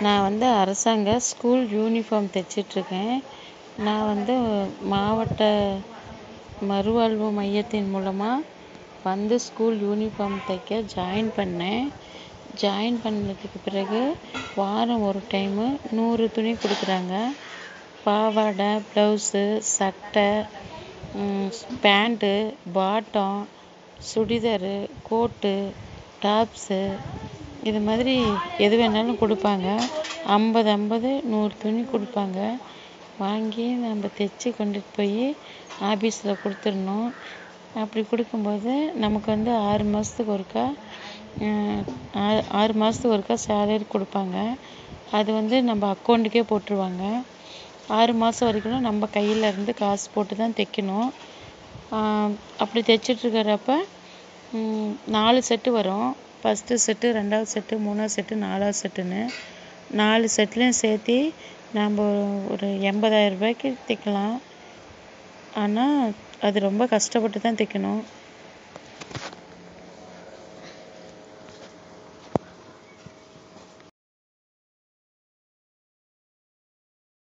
நான் வந்து அரசாங்க ஸ்கூல் யூனிஃபார்ம் தைச்சிட்ருக்கேன். நான் வந்து மாவட்ட மறுவாழ்வு மையத்தின் மூலமாக வந்து ஸ்கூல் யூனிஃபார்ம் தைக்க ஜாயின் பண்ணேன். ஜாயின் பண்ணதுக்கு பிறகு வாரம் ஒரு டைமு 100 துணி கொடுக்குறாங்க. பாவாடை, ப்ளவுஸு, சட்டை, பேண்ட்டு, பாட்டம், சுடிதாரு, கோட்டு, டாப்ஸு இது மாதிரி எது வேணாலும் கொடுப்பாங்க. 50 50 100 துணி கொடுப்பாங்க. வாங்கி நம்ம தைச்சி கொண்டுட்டு போய் ஆஃபீஸில் கொடுத்துடணும். அப்படி கொடுக்கும்போது நமக்கு வந்து 6 மாதத்துக்கு ஒருக்கா 6 மாதத்துக்கு ஒருக்கா சேலரி கொடுப்பாங்க. அது வந்து நம்ம அக்கௌண்ட்டுக்கே போட்டுருவாங்க. 6 மாதம் வரைக்கும் நம்ம கையில் இருந்து காசு போட்டு தான் தைக்கணும். அப்படி தைச்சிட்ருக்கிறப்ப 4 செட்டு வரும். ஃபஸ்ட்டு செட்டு, 2வது செட்டு, 3வது செட்டு, 4வது செட்டுன்னு 4 செட்லையும் சேர்த்து நம்ம ஒரு 80,000 ரூபாய்க்கு தைக்கலாம். ஆனால் அது ரொம்ப கஷ்டப்பட்டு தான் தைக்கணும்.